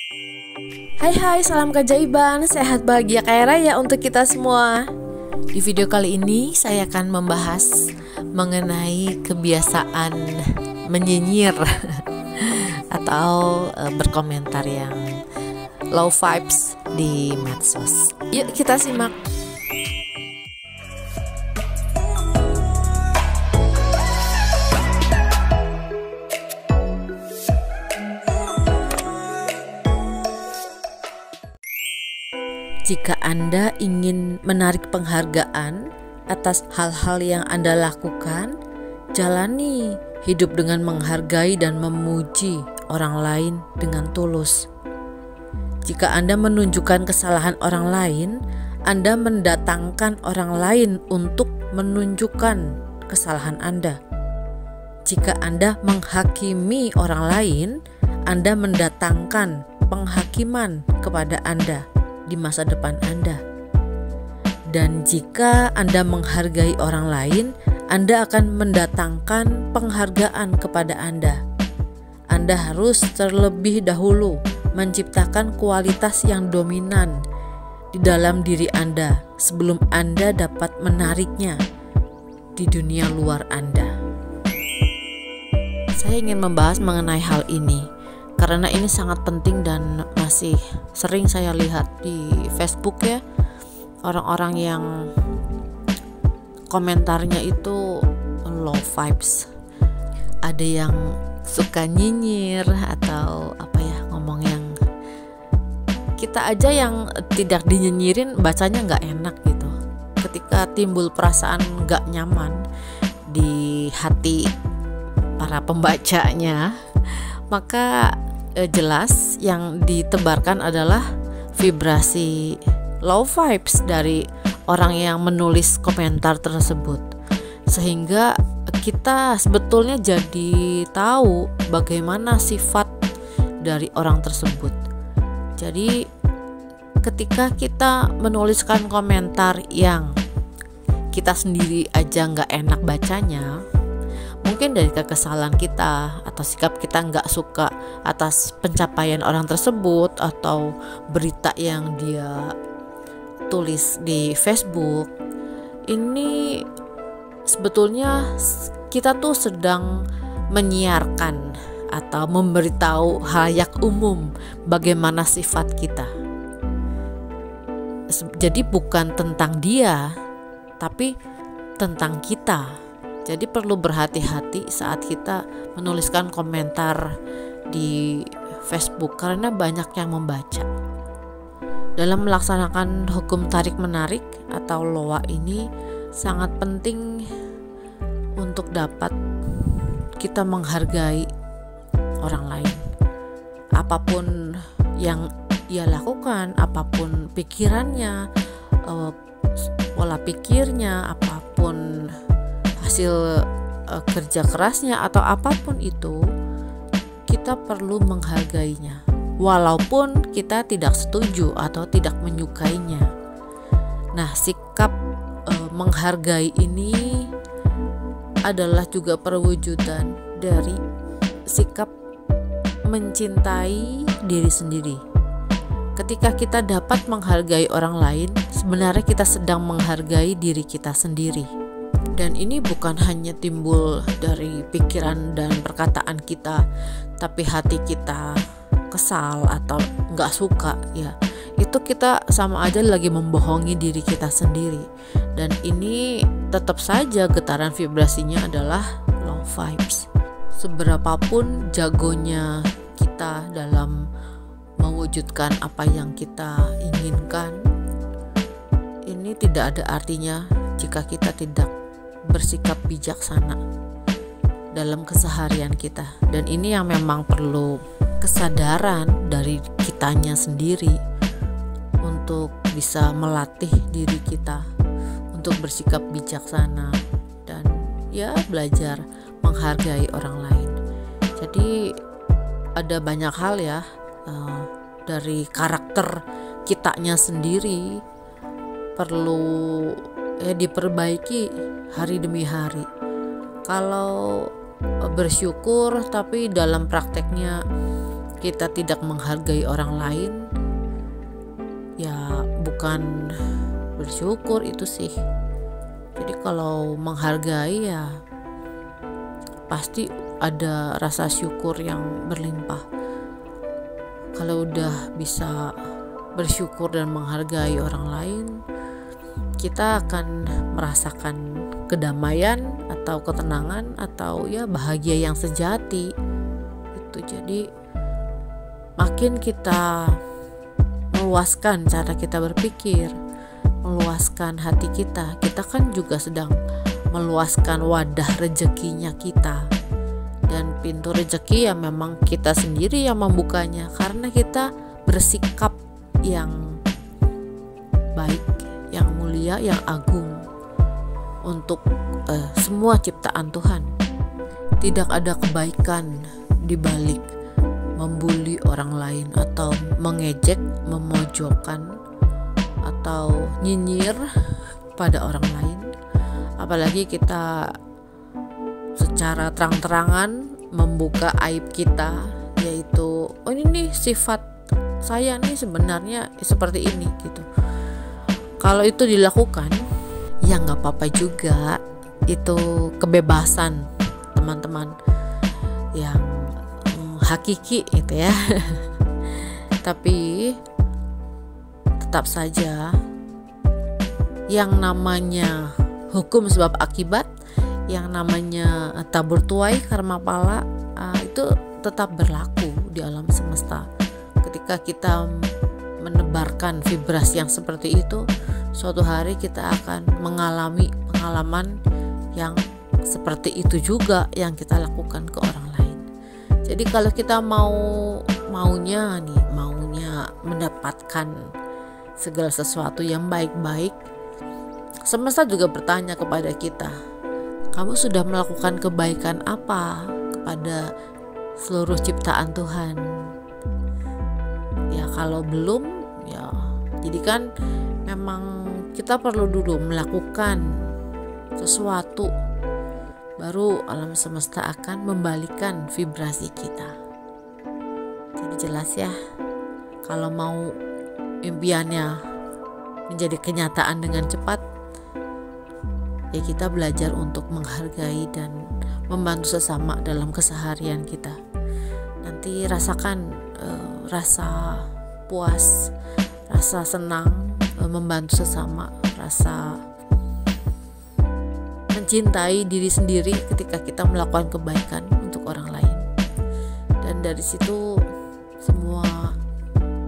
Hai, salam keajaiban, sehat bahagia kaya raya untuk kita semua. Di video kali ini saya akan membahas mengenai kebiasaan menyinyir atau berkomentar yang low vibes di medsos. Yuk kita simak. Jika Anda ingin menarik penghargaan atas hal-hal yang Anda lakukan, jalani hidup dengan menghargai dan memuji orang lain dengan tulus. Jika Anda menunjukkan kesalahan orang lain, Anda mendatangkan orang lain untuk menunjukkan kesalahan Anda. Jika Anda menghakimi orang lain, Anda mendatangkan penghakiman kepada Anda di masa depan Anda. Dan jika Anda menghargai orang lain, Anda akan mendatangkan penghargaan kepada Anda. Anda harus terlebih dahulu menciptakan kualitas yang dominan di dalam diri Anda sebelum Anda dapat menariknya di dunia luar Anda. Saya ingin membahas mengenai hal ini karena ini sangat penting dan masih sering saya lihat di Facebook ya, orang-orang yang komentarnya itu low vibes. Ada yang suka nyinyir atau ngomong yang kita aja yang tidak dinyinyirin bacanya nggak enak gitu. Ketika timbul perasaan nggak nyaman di hati para pembacanya, maka jelas yang ditebarkan adalah vibrasi low vibes dari orang yang menulis komentar tersebut, sehingga kita sebetulnya jadi tahu bagaimana sifat dari orang tersebut. Jadi ketika kita menuliskan komentar yang kita sendiri aja nggak enak bacanya, mungkin dari kekesalan kita atau sikap kita nggak suka atas pencapaian orang tersebut atau berita yang dia tulis di Facebook, ini sebetulnya kita tuh sedang menyiarkan atau memberitahu halayak umum bagaimana sifat kita. Jadi bukan tentang dia, tapi tentang kita. Jadi perlu berhati-hati saat kita menuliskan komentar di Facebook karena banyak yang membaca. Dalam melaksanakan hukum tarik-menarik atau LOA ini sangat penting untuk dapat kita menghargai orang lain. Apapun yang ia lakukan, apapun pikirannya, pola pikirnya, apapun hasil kerja kerasnya atau apapun itu, kita perlu menghargainya walaupun kita tidak setuju atau tidak menyukainya. Nah, sikap menghargai ini adalah juga perwujudan dari sikap mencintai diri sendiri. Ketika kita dapat menghargai orang lain, sebenarnya kita sedang menghargai diri kita sendiri. Dan ini bukan hanya timbul dari pikiran dan perkataan kita, tapi hati kita kesal atau nggak suka ya, itu kita sama aja lagi membohongi diri kita sendiri. Dan ini tetap saja getaran vibrasinya adalah low vibes. Seberapapun jagonya kita dalam mewujudkan apa yang kita inginkan, ini tidak ada artinya jika kita tidak bersikap bijaksana dalam keseharian kita. Dan ini yang memang perlu kesadaran dari kitanya sendiri untuk bisa melatih diri kita untuk bersikap bijaksana dan ya belajar menghargai orang lain. Jadi ada banyak hal ya, dari karakter kitanya sendiri perlu diperbaiki hari demi hari. Kalau bersyukur tapi dalam prakteknya kita tidak menghargai orang lain, ya bukan bersyukur itu sih. Jadi kalau menghargai ya pasti ada rasa syukur yang berlimpah. Kalau udah bisa bersyukur dan menghargai orang lain, kita akan merasakan kedamaian atau ketenangan atau ya bahagia yang sejati itu. Jadi makin kita meluaskan cara kita berpikir, meluaskan hati kita, kita kan juga sedang meluaskan wadah rezekinya kita. Dan pintu rezeki ya memang kita sendiri yang membukanya, karena kita bersikap yang baik, yang mulia, yang agung untuk semua ciptaan Tuhan. Tidak ada kebaikan di balik membuli orang lain atau mengejek, memojokkan atau nyinyir pada orang lain. Apalagi kita secara terang-terangan membuka aib kita, yaitu oh ini nih sifat saya nih sebenarnya seperti ini gitu. Kalau itu dilakukan ya nggak apa-apa juga, itu kebebasan teman-teman yang hakiki itu ya. Tapi tetap saja yang namanya hukum sebab akibat, yang namanya tabur tuai karma pala, itu tetap berlaku di alam semesta. Ketika kita menebarkan vibrasi yang seperti itu, suatu hari kita akan mengalami pengalaman yang seperti itu juga yang kita lakukan ke orang lain. Jadi kalau kita maunya mendapatkan segala sesuatu yang baik-baik, semesta juga bertanya kepada kita, kamu sudah melakukan kebaikan apa kepada seluruh ciptaan Tuhan? Ya kalau belum, ya jadi kan memang kita perlu dulu melakukan sesuatu, baru alam semesta akan membalikan vibrasi kita. Jadi jelas ya, kalau mau impiannya menjadi kenyataan dengan cepat, ya kita belajar untuk menghargai dan membantu sesama dalam keseharian kita. Nanti rasakan rasa puas, rasa senang membantu sesama, rasa mencintai diri sendiri ketika kita melakukan kebaikan untuk orang lain. Dan dari situ semua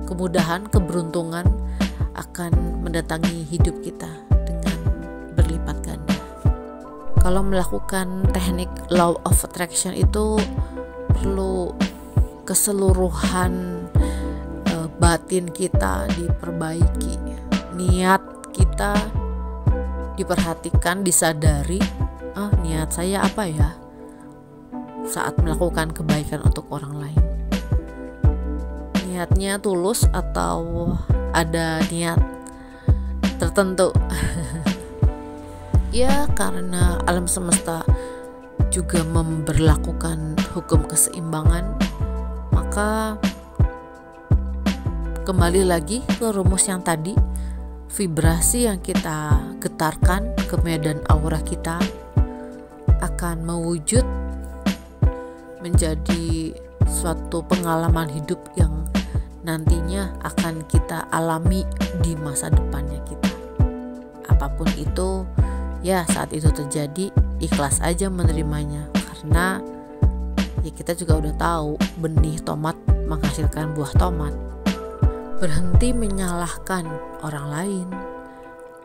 kemudahan, keberuntungan akan mendatangi hidup kita dengan berlipat ganda. Kalau melakukan teknik law of attraction itu perlu keseluruhan batin kita diperbaiki, niat kita diperhatikan, disadari, niat saya apa ya saat melakukan kebaikan untuk orang lain. Niatnya tulus atau ada niat tertentu? Ya karena alam semesta juga memberlakukan hukum keseimbangan, maka kembali lagi ke rumus yang tadi, vibrasi yang kita getarkan ke medan aura kita akan mewujud menjadi suatu pengalaman hidup yang nantinya akan kita alami di masa depannya kita. Apapun itu, ya saat itu terjadi, ikhlas aja menerimanya, karena ya kita juga udah tahu benih tomat menghasilkan buah tomat. Berhenti menyalahkan orang lain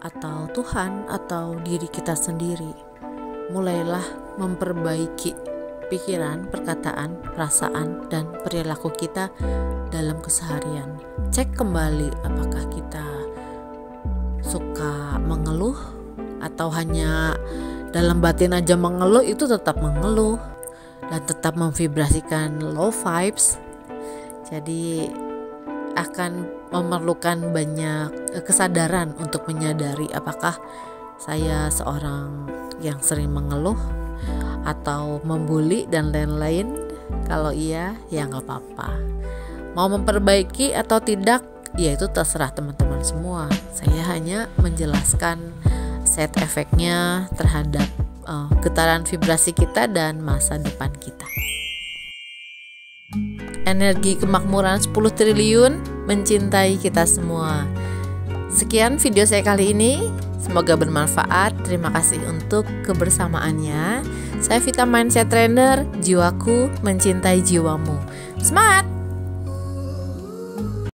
atau Tuhan atau diri kita sendiri. Mulailah memperbaiki pikiran, perkataan, perasaan, dan perilaku kita dalam keseharian. Cek kembali apakah kita suka mengeluh atau hanya dalam batin aja mengeluh, itu tetap mengeluh dan tetap memvibrasikan low vibes. Jadi akan memerlukan banyak kesadaran untuk menyadari apakah saya seorang yang sering mengeluh atau membuli dan lain-lain. Kalau iya, ya nggak apa-apa. Mau memperbaiki atau tidak, ya itu terserah teman-teman semua. Saya hanya menjelaskan side efeknya terhadap getaran vibrasi kita dan masa depan kita. Energi kemakmuran 10 triliun mencintai kita semua. Sekian video saya kali ini. Semoga bermanfaat. Terima kasih untuk kebersamaannya. Saya Vita Mindset Trainer. Jiwaku mencintai jiwamu. Semangat!